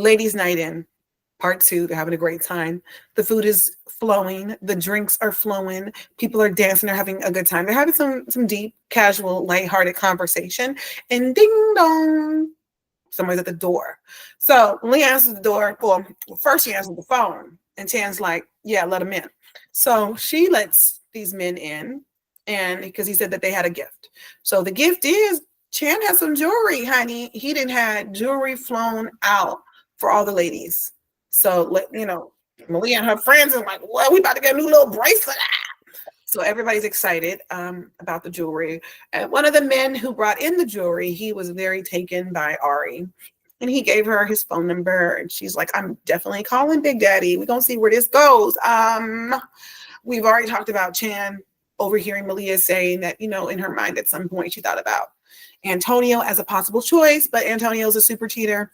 ladies' night in. Part 2, they're having a great time. The food is flowing. The drinks are flowing. People are dancing. They're having a good time. They're having some deep, casual, lighthearted conversation. And ding dong, somebody's at the door. So Leah answers the door. Well, first she answers the phone. And Chan's like, yeah, let them in. So she lets these men in, and because he said that they had a gift. So the gift is Chan has some jewelry, honey. He didn't have jewelry flown out for all the ladies. So, Malia and her friends are like, well, we about to get a new little bracelet. So everybody's excited about the jewelry. And one of the men who brought in the jewelry, he was very taken by Ari. And he gave her his phone number. And she's like, I'm definitely calling Big Daddy. We're going to see where this goes. We've already talked about Chan overhearing Malia saying that, in her mind at some point she thought about Antonio as a possible choice. But Antonio's a super cheater.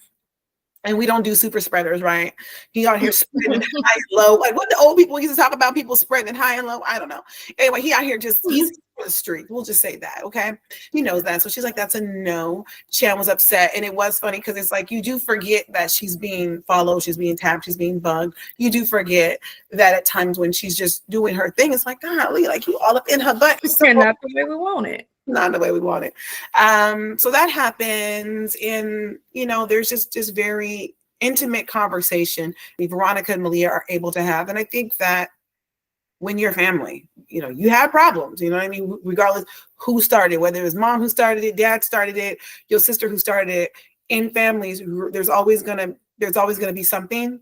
And we don't do super spreaders, right? He out here spreading high and low. Like what the old people used to talk about, people spreading high and low. I don't know. Anyway, he out here he's for the street. We'll just say that, okay? He knows that. So she's like, that's a no. Chan was upset. And it was funny because it's like, you do forget that she's being followed, she's being tapped, she's being bugged. You do forget that at times when she's just doing her thing, it's like, golly, like you all up in her butt. And not the way we want it. Not the way we want it. So that happens, and there's just very intimate conversation Veronica and Malia are able to have. And I think that when you're family, you have problems, you know what I mean? Regardless who started, whether it was mom who started it, dad started it, your sister who started it. In families, there's always gonna be something,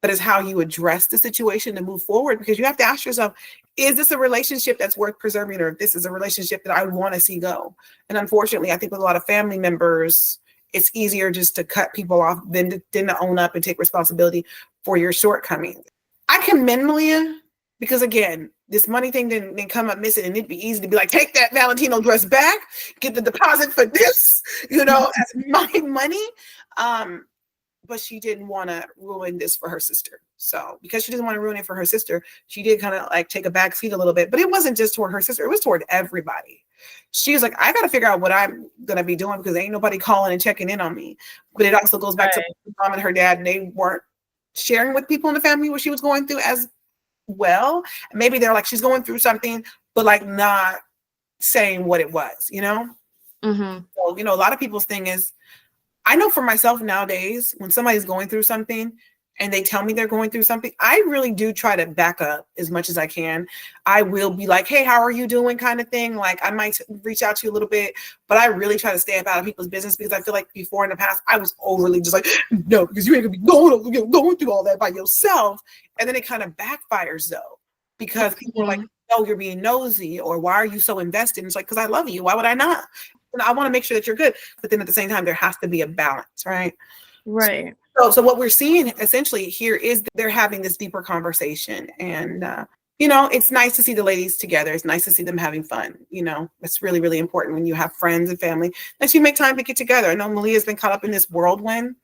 but it's how you address the situation to move forward, because you have to ask yourself, is this a relationship that's worth preserving, or if this is a relationship that I want to see go? And unfortunately, I think with a lot of family members, it's easier just to cut people off than to own up and take responsibility for your shortcomings. I commend Malia because, again, this money thing didn't come up missing, and it'd be easy to be like, take that Valentino dress back, get the deposit for this, as my money. But she didn't want to ruin this for her sister. So because she didn't want to ruin it for her sister, she did kind of like take a back seat a little bit. But it wasn't just toward her sister. It was toward everybody. She was like, I got to figure out what I'm going to be doing because ain't nobody calling and checking in on me. But it also goes back to mom and her dad, and they weren't sharing with people in the family what she was going through as well. And maybe they're like, she's going through something, but like not saying what it was, Mm-hmm. So, a lot of people's thing is, I know for myself nowadays, when somebody's going through something and they tell me they're going through something, I really do try to back up as much as I can. I will be like, hey, how are you doing kind of thing. Like I might reach out to you a little bit, but I really try to stay up out of people's business, because I feel like before in the past, I was overly just like, no, because you ain't gonna be going through all that by yourself. And then it kind of backfires though, because people are like, no, you're being nosy, or why are you so invested? And it's like, because I love you. Why would I not? And I want to make sure that you're good. But then at the same time, there has to be a balance, right? Right. So what we're seeing essentially here is they're having this deeper conversation. And, it's nice to see the ladies together. It's nice to see them having fun. It's really, really important when you have friends and family that you make time to get together. I know Malia's been caught up in this whirlwind,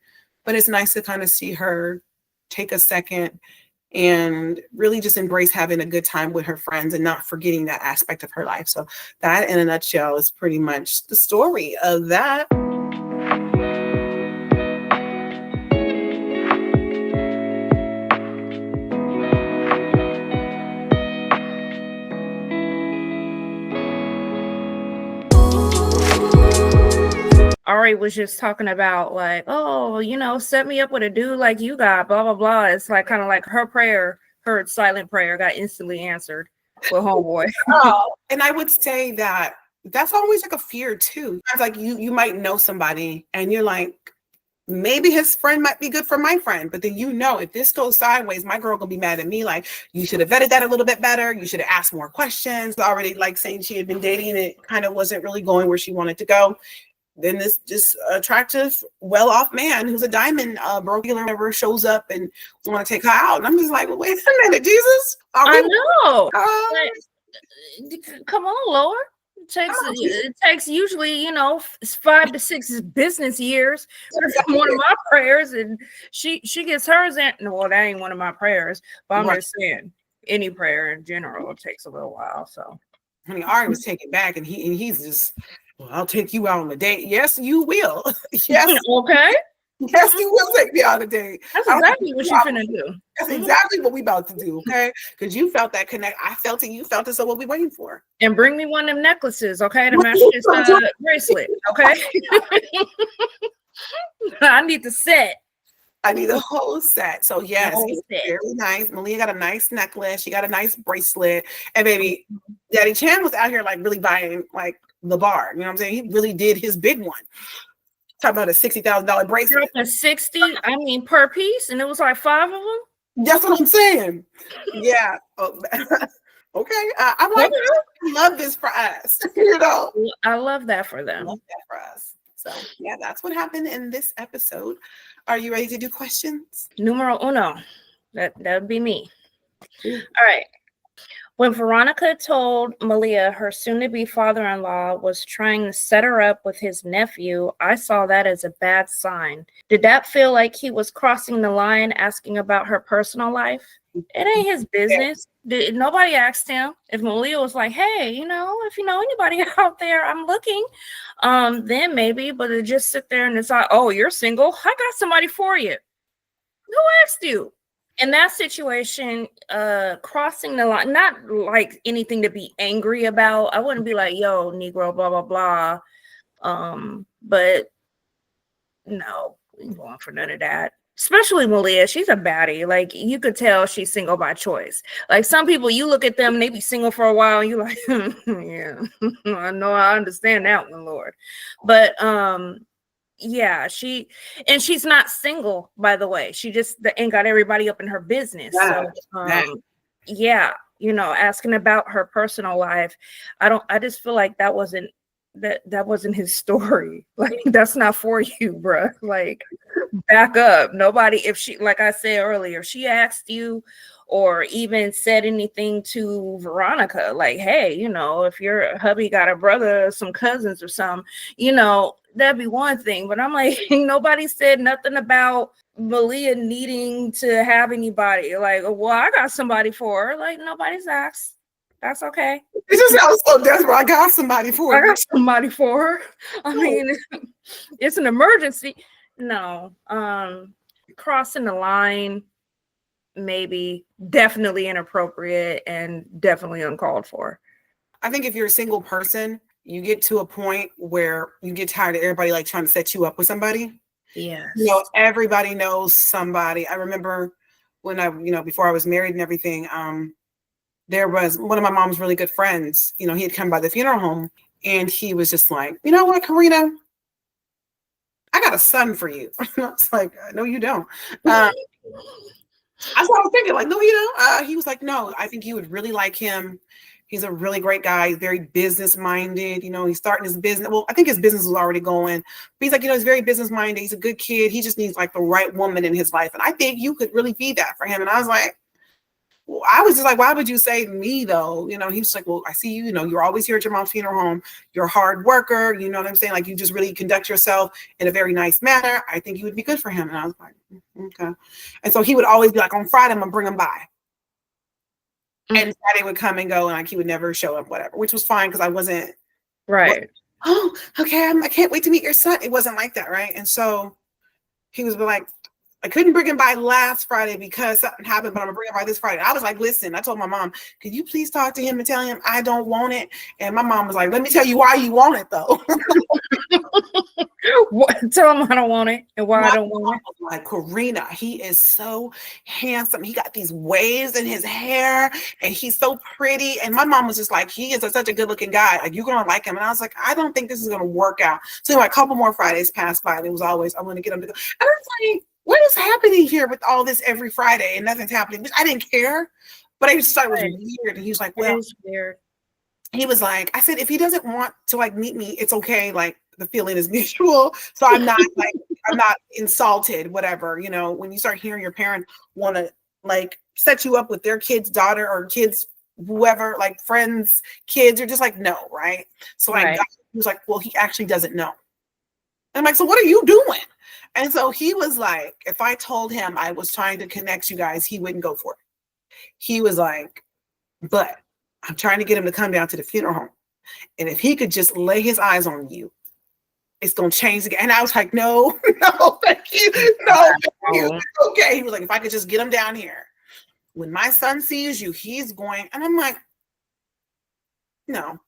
but it's nice to kind of see her take a second and really just embrace having a good time with her friends and not forgetting that aspect of her life. So that, in a nutshell, is pretty much the story of that. Ari was just talking about like, oh, set me up with a dude like you got, blah, blah, blah. It's like kind of like her silent prayer got instantly answered with homeboy. And I would say that that's always like a fear too. It's like you might know somebody and you're like, maybe his friend might be good for my friend, but then if this goes sideways, my girl gonna be mad at me. Like, you should have vetted that a little bit better. You should have asked more questions. Already like saying she had been dating and it kind of wasn't really going where she wanted to go. Then this just attractive, well-off man who's a diamond broker never shows up and want to take her out. And I'm just like, well, wait a minute, Jesus. I know. Come on, Lord. It takes usually, 5 to 6 business years. One of my prayers, and she gets hers. Well, that ain't one of my prayers, but I'm just saying, any prayer in general takes a little while. So, honey, Ari was taken back, and he's just, well, I'll take you out on a date. Yes, you will. Yes. Okay. Yes, you will take me on a date. That's exactly what you finna do. That's exactly what we about to do, okay? Because you felt that connect. I felt it. You felt it. So what we waiting for? And bring me one of them necklaces, okay, to match this bracelet, okay? I need the set. I need a whole set. So yes, very nice. Malia got a nice necklace. She got a nice bracelet. And baby, Daddy Chan was out here like really buying like the bar. You know what I'm saying? He really did his big one. Talking about a $60,000 bracelet. A 60, I mean, per piece, and it was like 5 of them. That's what I'm saying. Yeah. Oh, okay. I'm like, I love this for us. You know, I love that for them. I love that for us. So yeah, that's what happened in this episode. Are you ready to do questions? Numero uno. That would be me. All right. When Veronica told Malia her soon-to-be father-in-law was trying to set her up with his nephew, I saw that as a bad sign. Did that feel like he was crossing the line, asking about her personal life? It ain't his business. Nobody asked him. If Malia was like, hey, you know, if you know anybody out there, I'm looking, then maybe, but to just sit there and decide, oh, you're single? I got somebody for you. Who asked you? In that situation, crossing the line, not like anything to be angry about. I wouldn't be like, yo, Negro, blah, blah, blah. But no, we ain't going for none of that. Especially Malia, she's a baddie. Like, you could tell she's single by choice. Like, some people, you look at them, they be single for a while, and you're like, yeah, I know, I understand that one, Lord. But yeah, she's not single, by the way. She just ain't got everybody up in her business. So yeah, you know, asking about her personal life, I just feel like that wasn't his story. Like, that's not for you, bruh. Like, back up. Nobody, if she, like I said earlier, if she asked you or even said anything to Veronica, like, hey, you know, if your hubby got a brother or some cousins or something, you know, that'd be one thing. But I'm like, nobody said nothing about Malia needing to have anybody. Like, well, I got somebody for her. Like, nobody's asked. That's okay. It just sounds so desperate. I got somebody for her. I got somebody for her. I mean, it's an emergency. No. Crossing the line, maybe, definitely inappropriate and definitely uncalled for. I think if you're a single person, you get to a point where you get tired of everybody like trying to set you up with somebody. Yeah. You know, everybody knows somebody. I remember when before I was married and everything, there was one of my mom's really good friends. You know, he had come by the funeral home and he was just like, you know what, Karina, I got a son for you. I was like, no, you don't. That's what I was thinking. Like, no, you don't. He was like, no, I think you would really like him. He's a really great guy. He's very business minded. You know, he's starting his business. Well, I think his business was already going. But he's like, you know, he's very business minded. He's a good kid. He just needs like the right woman in his life. And I think you could really be that for him. And I was like, well, I was just like, why would you say me though? You know, he's like, well, I see you, you know, you're always here at your mom's funeral home. You're a hard worker. You know what I'm saying? Like, you just really conduct yourself in a very nice manner. I think you would be good for him. And I was like, okay. And so he would always be like, on Friday, I'm gonna bring him by. And Friday would come and go, and like he would never show up, whatever, which was fine because I wasn't right. Oh, okay. I can't wait to meet your son. It wasn't like that, right? And so he was like, I couldn't bring him by last Friday because something happened, but I'm gonna bring him by this Friday. I was like, listen, I told my mom, could you please talk to him and tell him I don't want it? And my mom was like, let me tell you why you want it though. Tell him I don't want it and why I don't want it. Like, Karina, he is so handsome. He got these waves in his hair and he's so pretty. And my mom was just like, he is such a good looking guy. Like, you're gonna like him. And I was like, I don't think this is gonna work out. So anyway, a couple more Fridays passed by and it was always, I'm gonna get him to go. And I was like, what is happening here with all this every Friday and nothing's happening? Which I didn't care, but I just thought it was weird. And he was like, well, it's weird. He was like, I said, if he doesn't want to like meet me, it's okay. Like, the feeling is mutual. So I'm not like, I'm not insulted, whatever. You know, when you start hearing your parent want to like set you up with their kid's daughter or kids, whoever, like friends, kids, you're just like, no, right? So like, he was like, well, he actually doesn't know. And I'm like, so what are you doing? And so he was like, if I told him I was trying to connect you guys, he wouldn't go for it. He was like, but I'm trying to get him to come down to the funeral home. And if he could just lay his eyes on you it's gonna change again. And I was like, no, no, thank you. No, thank you. It's okay. He was like, if I could just get him down here. When my son sees you, he's going, and I'm like, no.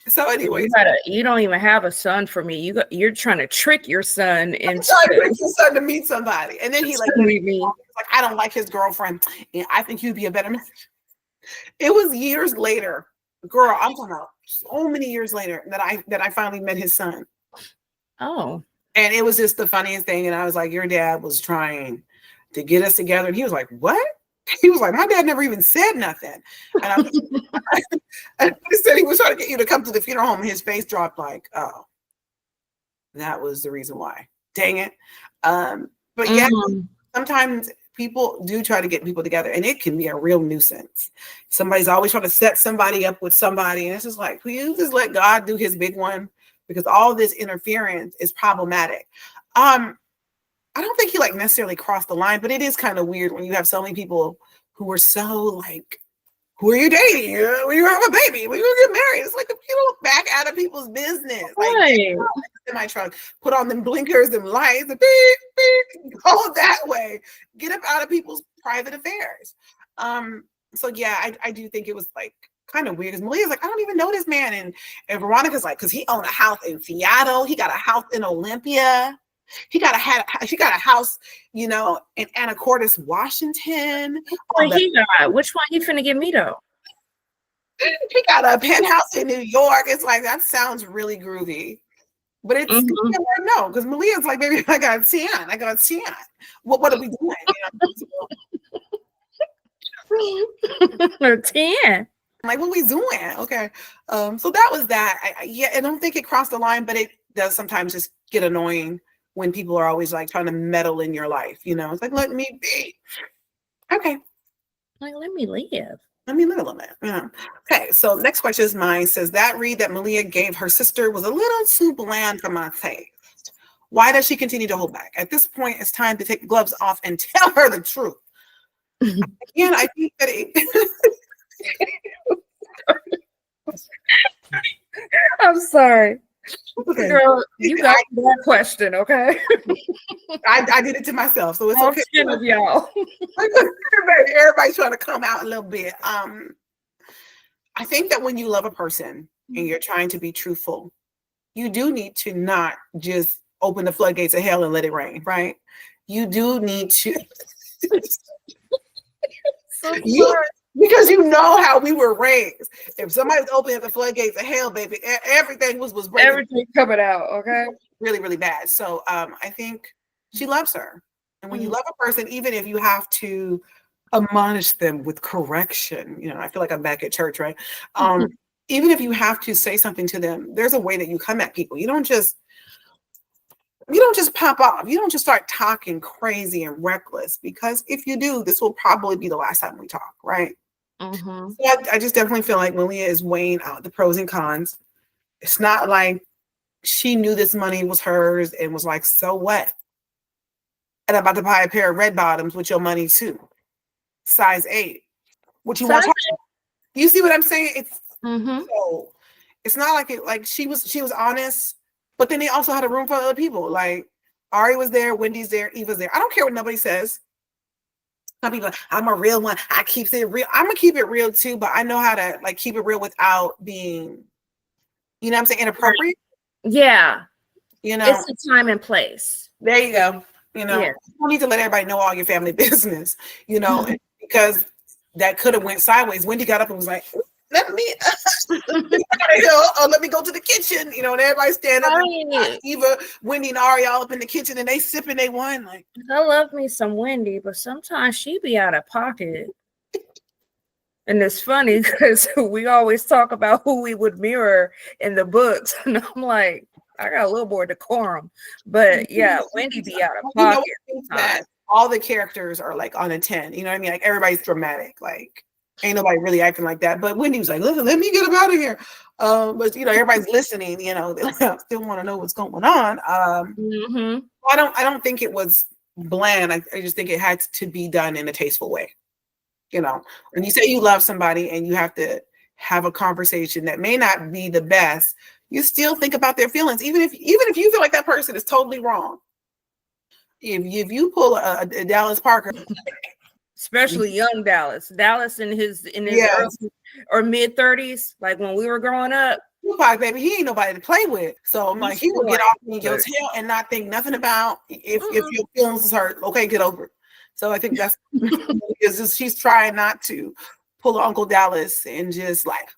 So anyways. You don't even have a son for me. You're trying to trick your son into trick your son to meet somebody. And then he like meet me. Like, I don't like his girlfriend. And I think you'd be a better man. It was years later, girl, I'm talking about so many years later that I finally met his son. Oh. And it was just the funniest thing. And I was like, your dad was trying to get us together. And he was like, what? He was like, my dad never even said nothing. And I said he was trying to get you to come to the funeral home. And his face dropped like, oh, that was the reason why. Dang it. But yeah, sometimes people do try to get people together and it can be a real nuisance. Somebody's always trying to set somebody up with somebody. And it's just like, will you just let God do his big one? Because all this interference is problematic. I don't think he like necessarily crossed the line, but it is kind of weird when you have so many people who are so like, who are you dating? When you have a baby, when you get married, it's like, you look back out of people's business. Like, in my truck, put on them blinkers, them lights, and beep, beep, go that way. Get up out of people's private affairs. So yeah, I do think it was like kind of weird because Malia's like, I don't even know this man. And Veronica's like, because he owned a house in Seattle, he got a house in Olympia. She got a house, you know, in Anacortes, Washington. Which one he finna give me though? He got a penthouse in New York. It's like, that sounds really groovy. But it's no, because Malia's like, baby, I got 10. What are we doing? You know? 10. Like, what are we doing? Okay. So that was that. I don't think it crossed the line, but it does sometimes just get annoying when people are always like trying to meddle in your life, you know. It's like, let me be. Okay. Like, let me live. Let me live a little bit. Yeah. Okay. So next question is mine. Says that read that Malia gave her sister was a little too bland for my taste. Why does she continue to hold back? At this point, it's time to take the gloves off and tell her the truth. Again, I think that I'm sorry. Okay. Girl, you got that question, okay? I did it to myself, so it's okay. 10 of y'all. Everybody's trying to come out a little bit. I think that when you love a person and you're trying to be truthful, you do need to not just open the floodgates of hell and let it rain, right? You do need to because you know how we were raised. If somebody's opening the floodgates of hell, baby, everything was breaking. Everything coming out, okay? Really, really bad. So I think she loves her. And when you love a person, even if you have to admonish them with correction, you know, I feel like I'm back at church, right? Even if you have to say something to them, there's a way that you come at people. You don't just pop off. You don't just start talking crazy and reckless, because if you do, this will probably be the last time we talk, right? So I just definitely feel like Malia is weighing out the pros and cons. It's not like she knew this money was hers and was like, so what? And I'm about to buy a pair of red bottoms with your money too. Size 8. What you want? You see what I'm saying? It's so it's not like it. Like she was honest, but then they also had a room for other people. Like Ari was there, Wendy's there, Eva's there. I don't care what nobody says. Some people, I'm a real one. I keep it real. I'm gonna keep it real too, but I know how to like keep it real without being, you know what I'm saying, inappropriate. Yeah. You know, it's a time and place. There you go. You know, you don't need to let everybody know all your family business, you know, because that could have went sideways. Wendy got up and was like, let me go to the kitchen, you know, and everybody stand up. Eva, Wendy, and Ari all up in the kitchen, and they sipping their wine. Like, I love me some Wendy, but sometimes she be out of pocket. And it's funny because we always talk about who we would mirror in the books, and I'm like, I got a little more decorum, but yeah, Wendy be out of pocket. That all the characters are like on a 10. You know what I mean? Like everybody's dramatic. Like ain't nobody really acting like that. But Wendy was like, listen, let me get him out of here. But you know, everybody's listening. You know, they still want to know what's going on. I don't think it was bland. I just think it had to be done in a tasteful way. You know, when you say you love somebody and you have to have a conversation that may not be the best, You still think about their feelings, even if you feel like that person is totally wrong. If you pull a Dallas Parker, especially young Dallas in his yes, early or mid 30s, like when we were growing up. Tupac, baby, he ain't nobody to play with. So I'm like, he will get off in your tail and not think nothing about if your feelings is hurt. Okay, get over it. So I think that's is just she's trying not to pull Uncle Dallas and just like,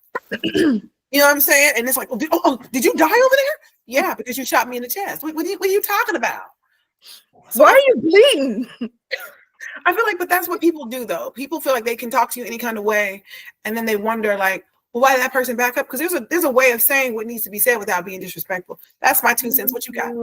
you know what I'm saying? And it's like, did you die over there? Yeah, because you shot me in the chest. What are you talking about? So why are you bleeding? I feel like, but that's what people do though. People feel like they can talk to you any kind of way, and then they wonder like, well, why did that person back up? Because there's a way of saying what needs to be said without being disrespectful. That's my 2 cents. What you got?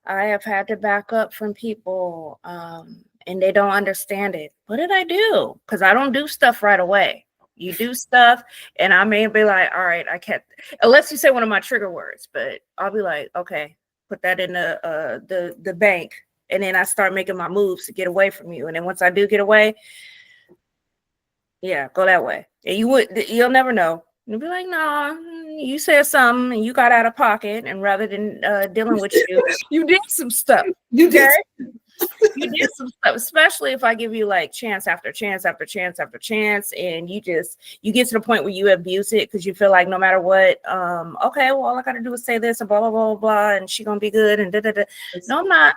I have had to back up from people, and they don't understand it. What did I do? Because I don't do stuff right away. You do stuff, and I may be like, all right, I can't, unless you say one of my trigger words, but I'll be like, okay, put that in the bank. And then I start making my moves to get away from you. And then once I do get away, yeah, go that way. And you'll never know. You'll be like, nah, you said something and you got out of pocket. And rather than dealing with you, you did some stuff. You did some stuff, especially if I give you like chance after chance after chance after chance. And you get to the point where you abuse it because you feel like no matter what, okay, well, all I got to do is say this and blah, blah, blah, blah, and she going to be good. And da-da-da. No, I'm not.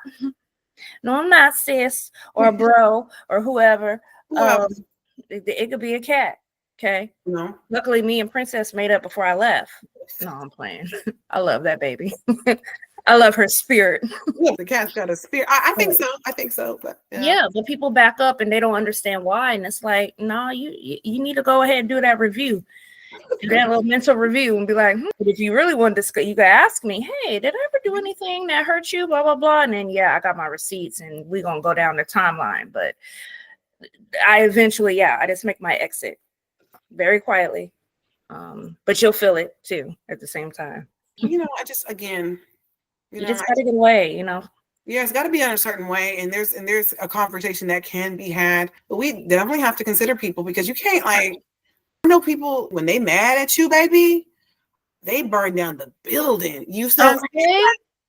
No, I'm not, sis, or bro, or whoever. It could be a cat. Okay. No. Luckily, me and Princess made up before I left. No, I'm playing. I love that baby. I love her spirit. Yeah, the cat's got a spirit. I think so. I think so. But yeah, but people back up and they don't understand why. And it's like, no, you need to go ahead and do that review. Do that little mental review and be like, but if you really want to discuss, you gotta ask me, hey, did I ever do anything that hurt you? Blah, blah, blah. And then yeah, I got my receipts and we're gonna go down the timeline. But I eventually, I just make my exit very quietly. But you'll feel it too at the same time. You know, I just again, you just gotta get away, you know. Yeah, it's got to be in a certain way, and there's a conversation that can be had, but we definitely have to consider people because you can't like. I know people when they mad at you, baby, they burn down the building. You said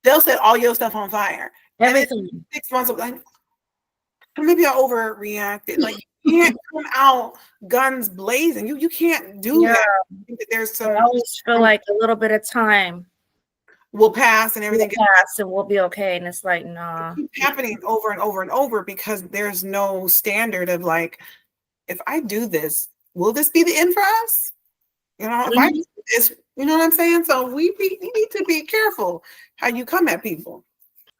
they'll set all your stuff on fire. Everything. 6 months of like, maybe I overreacted. Like you can't come out guns blazing. You can't do that. I think that there's some. I always feel like a little bit of time will pass and everything will pass and we'll be okay. And it's like, nah. It keeps happening over and over and over because there's no standard of like, if I do this, will this be the end for us? You know, if I do this, you know what I'm saying? So we need to be careful how you come at people.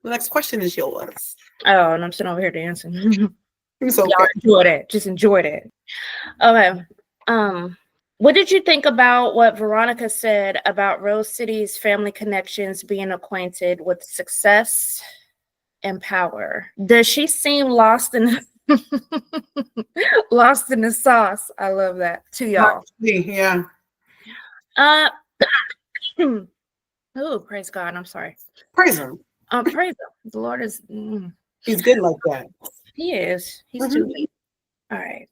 The next question is yours. Oh, and I'm sitting over here dancing. So enjoy that. Just enjoy that. Okay. What did you think about what Veronica said about Rose City's family connections being acquainted with success and power? Does she seem lost in lost in the sauce? I love that to y'all. Yeah. Oh, praise God. I'm sorry. Praise him. Praise him. The Lord is he's good like that. He is. He's too good. All right.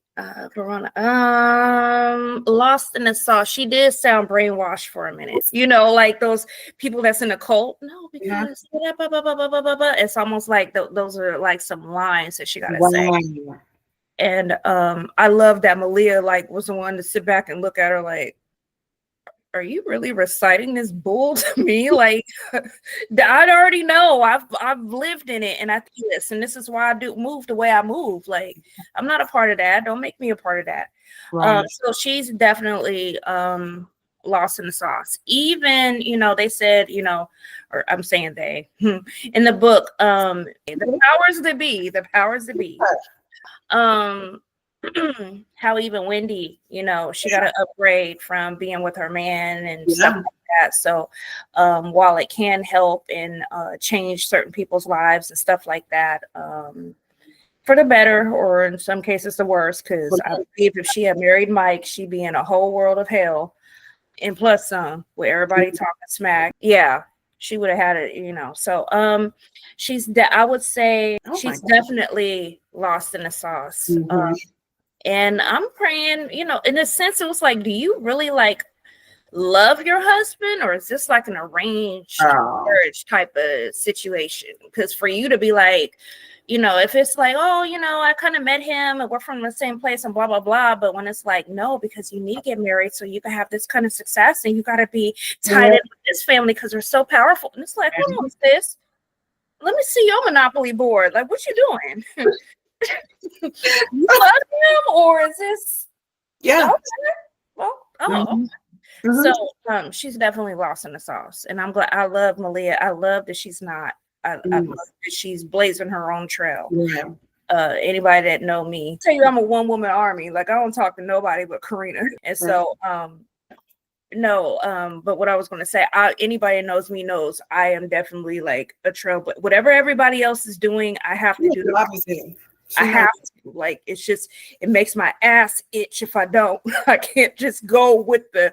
Veronica, lost in the sauce. She did sound brainwashed for a minute. You know, like those people that's in a cult. No, because it's almost like those are like some lines that she gotta say. And I love that Malia like was the one to sit back and look at her like, are you really reciting this bull to me? Like, I already know. I've lived in it, and I do this, and this is why I do move the way I move. Like, I'm not a part of that. Don't make me a part of that. Right. So she's definitely lost in the sauce. Even, you know, they said, you know, or I'm saying they in the book, the powers that be. How even Wendy, you know, she got an upgrade from being with her man and stuff like that. So while it can help and change certain people's lives and stuff like that, for the better, or in some cases the worse, because I believe if she had married Mike, she'd be in a whole world of hell and plus some where everybody talking smack. Yeah, she would have had it, you know. So I would say she's definitely lost in the sauce. And I'm praying, you know, in a sense, it was like, do you really like love your husband, or is this like an arranged Oh. marriage type of situation? Because for you to be like, you know, if it's like, oh, you know, I kind of met him and we're from the same place and blah, blah, blah. But when it's like, no, because you need to get married so you can have this kind of success and you got to be tied in with this family because they're so powerful. And it's like, hold on, sis. Let me see your Monopoly board. Like, what you doing? You love him, or is this? Yeah. Okay. Well, So she's definitely lost in the sauce. And I'm glad. I love Malia. I love that she's not. I love that she's blazing her own trail. Yeah. Anybody that know me, tell you I'm a one-woman army. Like, I don't talk to nobody but Karina. And so but what I was going to say, anybody that knows me knows I am definitely like a trail, but whatever everybody else is doing, I have to do the I have to. Like, it's just, it makes my ass itch if I don't. I can't just go with the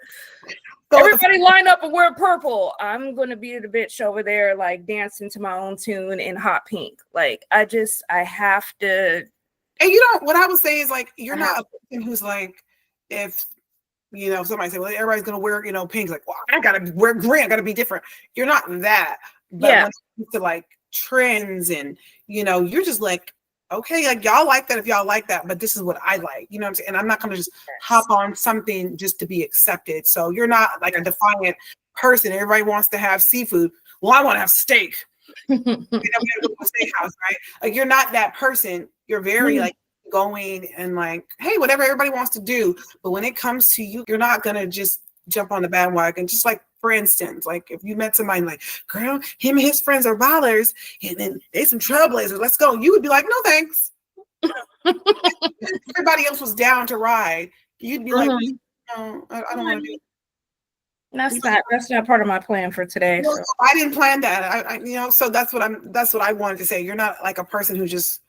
everybody line up and wear purple. I'm gonna be the bitch over there like dancing to my own tune in hot pink. Like, I have to. And you know what I would say is, like, you're not a person who's like, if you know, somebody say, well, everybody's gonna wear, you know, pink, like, well, I gotta wear green, I gotta be different. You're not that. But when it comes to like trends and, you know, you're just like, okay, like, y'all like that if y'all like that, but this is what I like, you know what I'm saying? And I'm not gonna just hop on something just to be accepted. So you're not like a defiant person. Everybody wants to have seafood. Well, I want to have steak. You know, we gotta go to a steakhouse, right? Like, you're not that person. You're very like going and like, hey, whatever everybody wants to do. But when it comes to you, you're not gonna just jump on the bandwagon. Just like, for instance, like, if you met somebody like, girl, him and his friends are ballers and then they some trailblazers, let's go. You would be like, no, thanks. Everybody else was down to ride. You'd be like, no, I don't want to do it. That's not part of my plan for today. No, so. I didn't plan that. I you know, so that's what I wanted to say. You're not like a person who just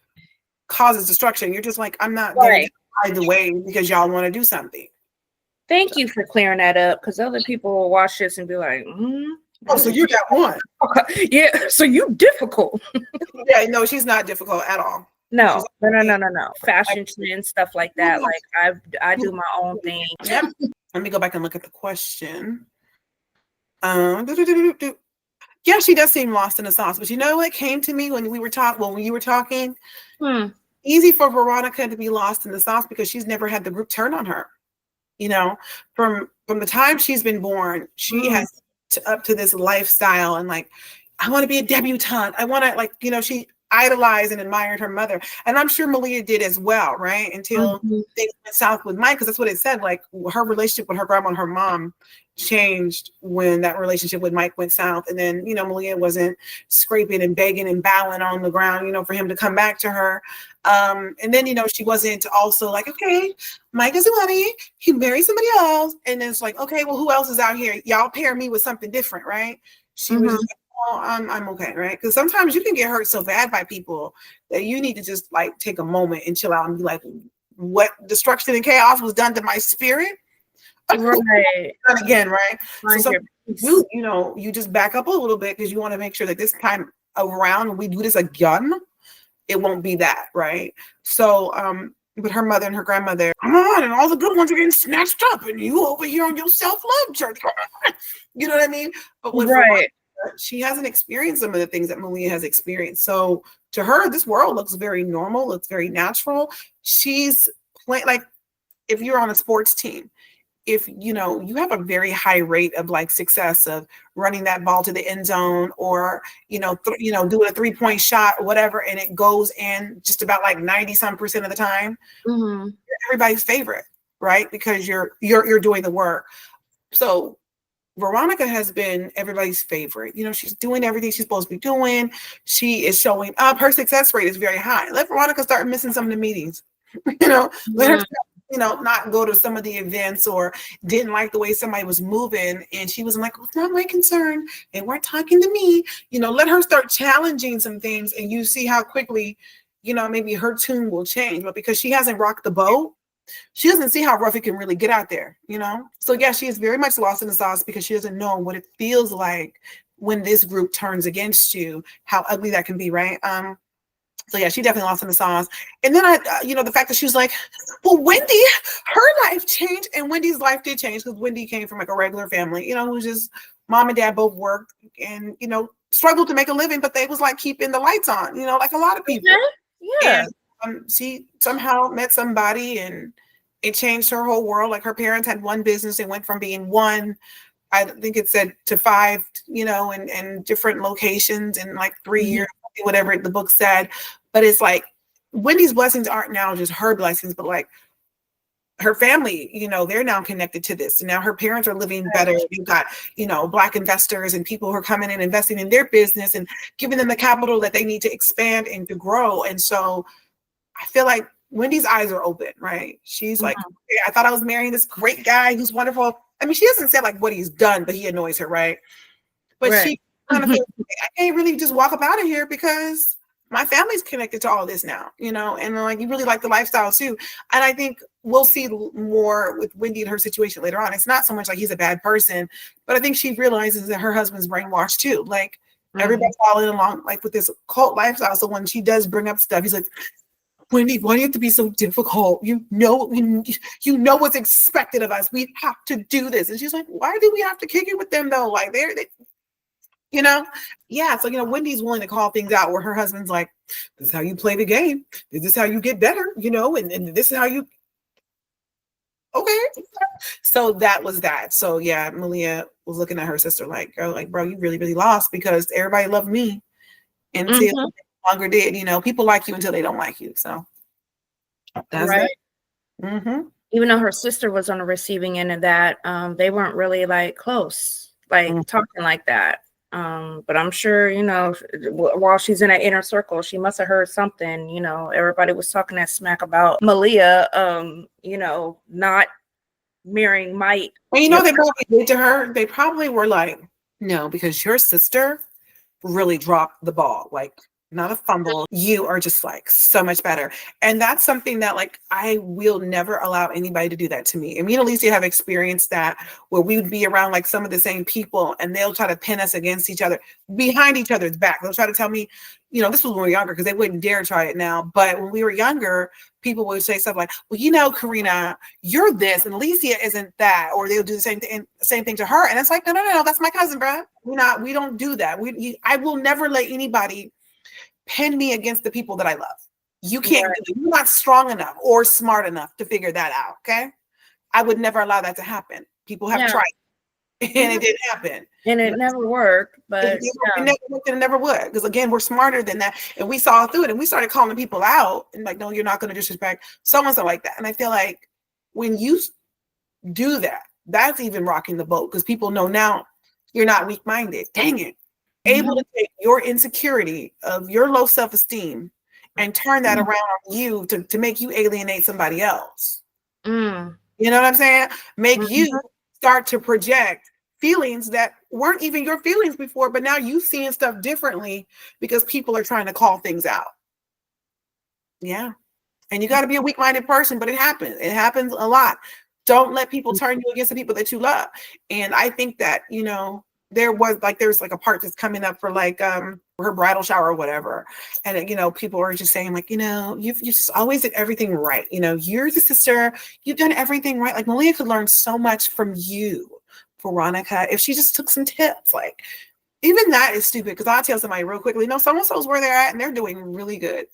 causes destruction. You're just like, I'm not going to hide the way because y'all want to do something. Thank you for clearing that up, because other people will watch this and be like, oh, so you got one. Okay. Yeah, so you difficult. Yeah, no, she's not difficult at all. No. Fashion trends, stuff like that. Like, I do my own thing. Yep. Let me go back and look at the question. Yeah, she does seem lost in the sauce. But you know what came to me when you were talking? Easy for Veronica to be lost in the sauce because she's never had the group turn on her. You know, from the time she's been born, she has up to this lifestyle and like, I want to be a debutante. I want to, like, you know, she idolized and admired her mother. And I'm sure Malia did as well, right? Until things went south with Mike, because that's what it said. Like, her relationship with her grandma and her mom changed when that relationship with Mike went south. And then, you know, Malia wasn't scraping and begging and bowing on the ground, you know, for him to come back to her. And then, you know, she wasn't also like, okay, Mike is money, he married somebody else. And then it's like, okay, well, who else is out here? Y'all pair me with something different, right? She was just like, oh, I'm okay, right? Because sometimes you can get hurt so bad by people that you need to just like take a moment and chill out and be like, what destruction and chaos was done to my spirit? Right. Again, right? So you know, you just back up a little bit because you want to make sure that this time around when we do this again, it won't be that, right? So, but her mother and her grandmother, come on, and all the good ones are getting snatched up, and you over here on your self-love journey. You know what I mean? But with Veronica, she hasn't experienced some of the things that Malia has experienced. So to her, this world looks very normal. It's very natural. She's playing, like, if you're on a sports team, if you know you have a very high rate of like success of running that ball to the end zone, or you know doing a 3-point shot or whatever, and it goes in just about like 90% of the time, you're everybody's favorite, right? Because you're doing the work. So Veronica has been everybody's favorite. You know, she's doing everything she's supposed to be doing. She is showing up. Her success rate is very high. Let Veronica start missing some of the meetings. You know, let her not go to some of the events, or didn't like the way somebody was moving and she was like, well, it's not my concern, they weren't talking to me. You know, let her start challenging some things and you see how quickly, you know, maybe her tune will change. But because she hasn't rocked the boat, she doesn't see how rough it can really get out there, you know? So yeah, she is very much lost in the sauce because she doesn't know what it feels like when this group turns against you, how ugly that can be, right? So yeah, she definitely lost in the sauce. And then the fact that she was like, well, Wendy, her life changed, and Wendy's life did change because Wendy came from like a regular family, who was just mom and dad both worked and struggled to make a living, but they was like keeping the lights on, like a lot of people. Yeah. And she somehow met somebody, and it changed her whole world. Like her parents had one business and went from being one, I think it said, to 5, and different locations in like 3 years, whatever the book said. But it's like Wendy's blessings aren't now just her blessings, but like her family, they're now connected to this. And now her parents are living better. You've got, Black investors and people who are coming in, investing in their business and giving them the capital that they need to expand and to grow. And so I feel like Wendy's eyes are open, right? She's like, okay, I thought I was marrying this great guy who's wonderful. I mean, she doesn't say like what he's done, but he annoys her, right? But she kind of feels like, I can't really just walk up out of here because my family's connected to all this now, and like you really like the lifestyle too. And I think we'll see more with Wendy and her situation later on. It's not so much like he's a bad person, but I think she realizes that her husband's brainwashed too. Like everybody's following along like with this cult lifestyle. So when she does bring up stuff, he's like, Wendy, why do you have to be so difficult? You know what's expected of us. We have to do this. And she's like, why do we have to kick it with them though? Like yeah. So, Wendy's willing to call things out where her husband's like, this is how you play the game. This is how you get better, and this is how you, okay. So that was that. So yeah, Malia was looking at her sister like, girl, like, bro, you really, really lost because everybody loved me until they no longer did. People like you until they don't like you. So that's right. Even though her sister was on the receiving end of that, they weren't really like close, like talking like that. But I'm sure, while she's in that inner circle, she must have heard something, everybody was talking that smack about Malia, not marrying Mike. And they probably did to her. They probably were like, no, because your sister really dropped the ball. Like, not a fumble. You are just like so much better. And that's something that like I will never allow anybody to do that to me. And me and Alicia have experienced that where we would be around like some of the same people and they'll try to pin us against each other, behind each other's back. They'll try to tell me, this was when we were younger because they wouldn't dare try it now. But when we were younger, people would say stuff like, well, Karina, you're this and Alicia isn't that. Or they'll do the same thing to her. And it's like, no, that's my cousin, bro. We don't do that. I will never let anybody pin me against the people that I love. You can't do it. You're not strong enough or smart enough to figure that out. Okay. I would never allow that to happen. People have tried and it didn't happen. And it never worked, but it never worked and it never would. Because again, we're smarter than that. And we saw through it and we started calling people out and like, no, you're not going to disrespect so-and-so like that. And I feel like when you do that, that's even rocking the boat because people know now you're not weak-minded. Dang it. Able to take your insecurity of your low self-esteem and turn that around on you to make you alienate somebody else. You know what I'm saying? Make you start to project feelings that weren't even your feelings before, but now you seeing stuff differently because people are trying to call things out. Yeah. And you got to be a weak-minded person, but it happens. It happens a lot. Don't let people turn you against the people that you love. And I think that, there's like a part that's coming up for like her bridal shower or whatever. And people are just saying like, you just always did everything right. You're the sister, you've done everything right. Like Malia could learn so much from you, Veronica, if she just took some tips. Like even that is stupid because I'll tell somebody real quickly, so-and-so's where they're at and they're doing really good.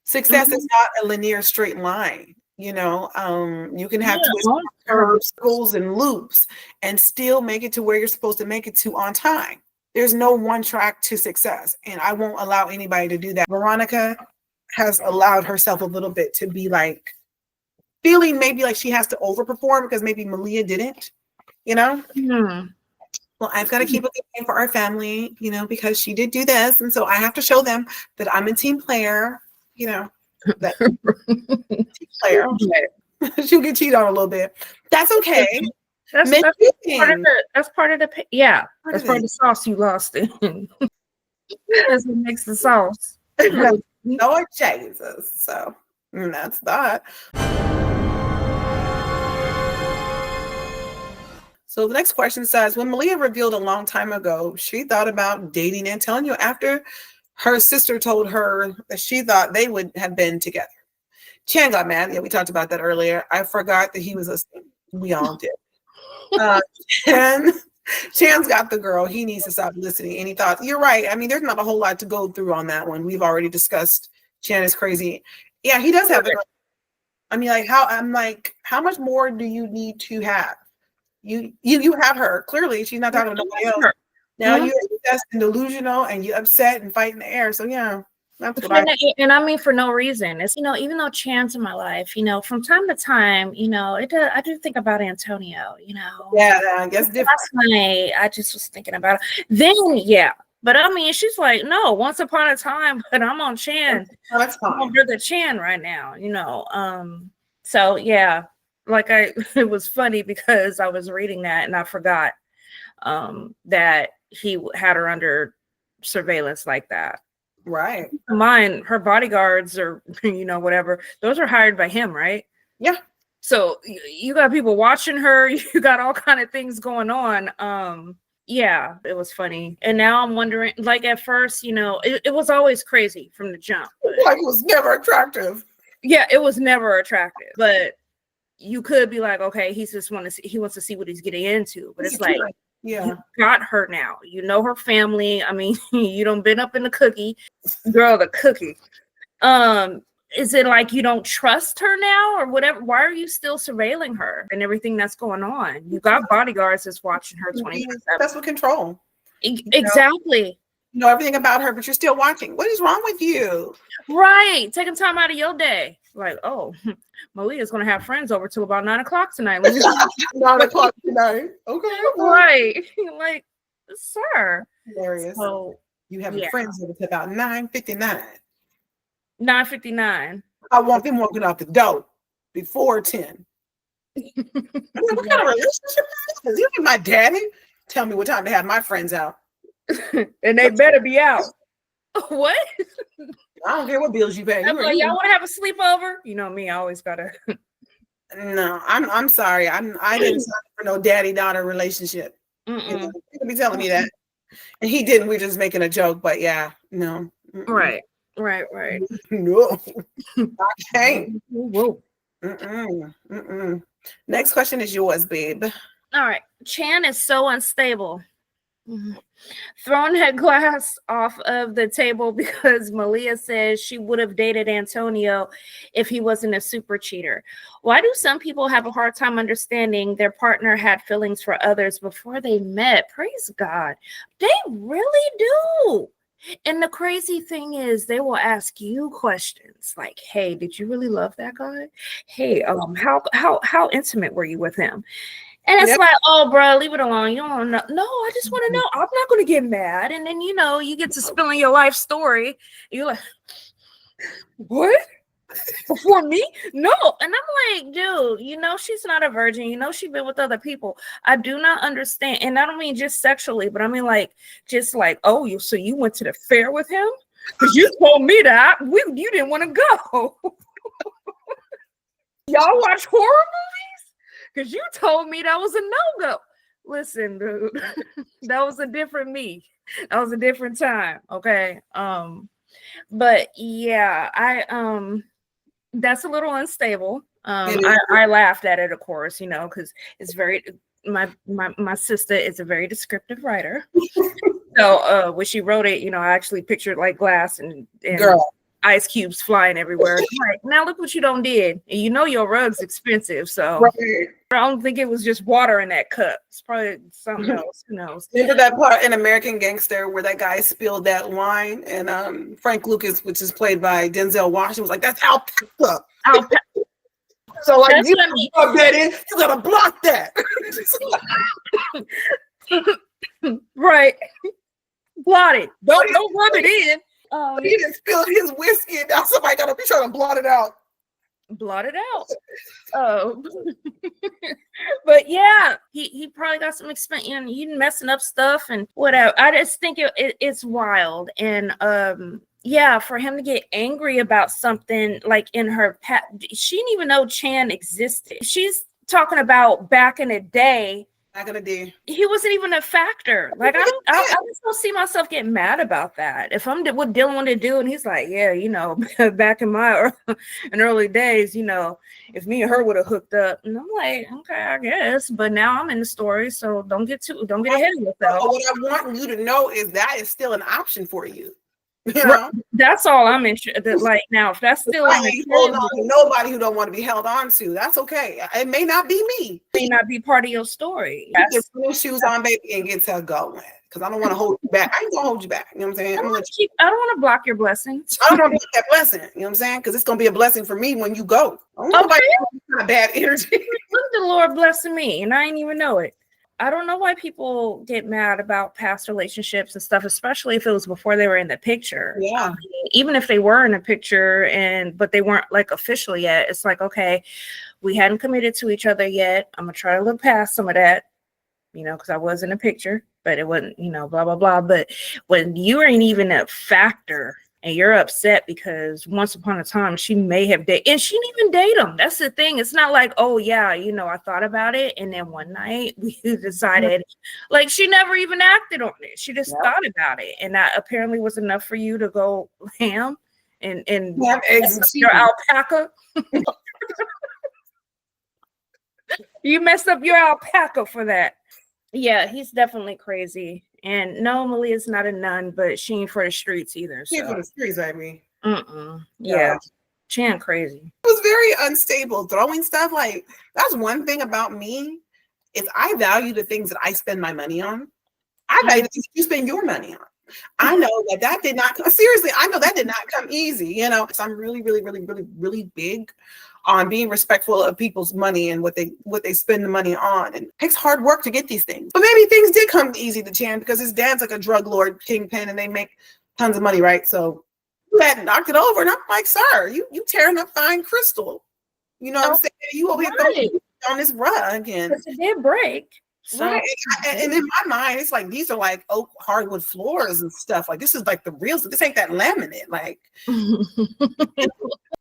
Success is not a linear straight line. You can have twists, curves, circles, and loops and still make it to where you're supposed to make it to on time. There's no one track to success. And I won't allow anybody to do that. Veronica has allowed herself a little bit to be like feeling maybe like she has to overperform because maybe Malia didn't, Well, I've got to keep a good name for our family, because she did do this. And so I have to show them that I'm a team player, that player. She'll get cheated on a little bit. That's okay. That's part of the sauce you lost in. That's what makes the sauce. Lord Jesus. So that's that. So the next question says, when Malia revealed a long time ago, she thought about dating Antonio after her sister told her that she thought they would have been together. Chan got mad. Yeah, we talked about that earlier. I forgot that he was listening. We all did. Chan, Chan's got the girl. He needs to stop listening. And he thought, you're right. I mean, there's not a whole lot to go through on that one. We've already discussed Chan is crazy. Yeah, he does have the girl. I mean, how much more do you need to have? You have her. Clearly, she's not talking to nobody else. Now you're obsessed and delusional and you're upset and fighting the air. So yeah. That's what and I mean, for no reason. It's, even though Chan's in my life, from time to time, I do think about Antonio, Yeah, I guess different. Last night, I just was thinking about it. Then, yeah. But I mean, she's like, no, once upon a time, but I'm on Chan. Oh, that's fine. I'm under the Chan right now, So yeah, it was funny because I was reading that and I forgot that he had her under surveillance like that. Right. Mine, her bodyguards or whatever, those are hired by him, right? Yeah. So you got people watching her, you got all kind of things going on. Yeah, it was funny. And now I'm wondering, at first, it was always crazy from the jump. It was never attractive. Yeah, it was never attractive. But you could be like, okay, he wants to see what he's getting into. But it's like, yeah, you got her now. You know her family. I mean, you done been up in the cookie. Girl, the cookie. Is it like you don't trust her now or whatever? Why are you still surveilling her and everything that's going on? You got bodyguards that's watching her 24/7. That's what control. Exactly. You know everything about her, but you're still watching. What is wrong with you? Right. Taking time out of your day. Like, oh, Malia's going to have friends over till about 9 o'clock tonight. 9 o'clock tonight. Okay. Right. Like, sir. Hilarious. So you have friends over till about 9:59. 9:59. I want them walking out the door before 10. What kind of relationship is this? You ain't my daddy. Tell me what time to have my friends out. And they better be out. What? I don't care what bills you pay. Y'all want to have a sleepover? You know me, I always gotta. No, I'm sorry. I didn't sign up for no daddy-daughter relationship. People be telling me that. And he didn't. We're just making a joke, but yeah, no. Right. No. I can't. Whoa. Next question is yours, babe. All right. Chan is so unstable. Throwing that glass off of the table because Malia says she would have dated Antonio if he wasn't a super cheater. Why do some people have a hard time understanding their partner had feelings for others before they met? Praise God. They really do. And the crazy thing is they will ask you questions like, hey, did you really love that guy? Hey, how intimate were you with him? And it's like, oh, bro, leave it alone. You don't know. No, I just want to know. I'm not going to get mad. And then, you get to spilling your life story. You're like, what? Before me? No. And I'm like, dude, she's not a virgin. She's been with other people. I do not understand. And I don't mean just sexually, but I mean oh, so you went to the fair with him? Because you told me that. You didn't want to go. Y'all watch horror movies? Because you told me that was a no-go. Listen, dude, that was a different me. That was a different time. Okay. But yeah, that's a little unstable. I laughed at it, of course, because it's very my sister is a very descriptive writer. So when she wrote it, I actually pictured like glass and ice cubes flying everywhere. Like, now look what you done did. And your rug's expensive. So I don't think it was just water in that cup. It's probably something else. Who knows? Remember that part in American Gangster where that guy spilled that wine and Frank Lucas, which is played by Denzel Washington, was like, that's alpaca. So like you gotta block that. Right. Blot it. Don't rub it in. He didn't spill his whiskey, and now somebody gotta be trying to blot it out. Blot it out. Oh, but yeah, he probably got some expense. You messing up stuff and whatever. I just think it's wild, and yeah, for him to get angry about something like in her she didn't even know Chan existed. She's talking about back in the day Not gonna do. He wasn't even a factor. Like I just don't see myself getting mad about that. If I'm what Dylan wanted to do, and he's like, yeah, you know, back in my early days, you know, if me and her would have hooked up, and I'm like, okay, I guess. But now I'm in the story, so don't get ahead of yourself. What I want you to know is that is still an option for you. You know? That's all I'm interested. Like now, if that's still hold on to nobody who don't want to be held on to, that's okay. It may not be me. It may not be part of your story. Put your shoes on, baby, and get to going. Because I don't want to hold you back. I ain't gonna hold you back. You know what I'm saying? I don't want to block your blessings. I don't want to block that blessing. You know what I'm saying? Because it's gonna be a blessing for me when you go. I don't okay. Not bad energy. Look, the Lord blessing me, and I ain't even know it. I don't know why people get mad about past relationships and stuff, especially if it was before they were in the picture. Yeah. I mean, even if they were in a picture but they weren't like official yet, it's like, okay, we hadn't committed to each other yet. I'm gonna try to look past some of that, you know, because I was in a picture, but it wasn't, you know, blah, blah, blah. But when you ain't even a factor and you're upset because once upon a time she may have dated, and she didn't even date him. That's the thing. It's not like, oh yeah, you know, I thought about it, and then one night we decided, like, she never even acted on it. She just thought about it, and that apparently was enough for you to go ham and your alpaca. You messed up your alpaca for that. Yeah, he's definitely crazy. And no, Malia's not a nun, but she ain't for the streets either. She ain't for the streets, I mean. Yeah. She ain't crazy. It was very unstable. Throwing stuff, like, that's one thing about me, is I value the things that I spend my money on. I value the things you spend your money on. I know that did not come, seriously, I know that did not come easy, you know. So I'm really, really, really, really, really big on being respectful of people's money and what they spend the money on. And it takes hard work to get these things. But maybe things did come easy to Chan because his dad's like a drug lord kingpin and they make tons of money, right? So you had knocked it over. And I'm like, sir, you tearing up fine crystal. You know what I'm saying? You over here throwing on this rug again. Because it did break. So. Right. And in my mind, it's like these are like oak hardwood floors and stuff. Like this is like the real stuff. This ain't that laminate. Like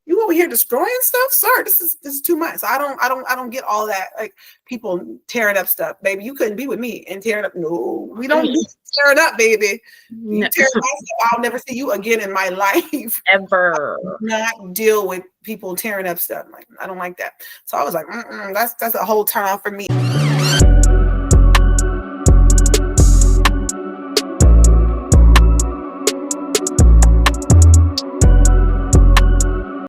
you over here destroying stuff, sir. This is too much. So I don't get all that, like people tearing up stuff, baby. You couldn't be with me and tearing up. No, we don't tear it up, baby. You tear my stuff, I'll never see you again in my life. Ever. Not deal with people tearing up stuff. Like I don't like that. So I was like, that's a whole turn off for me.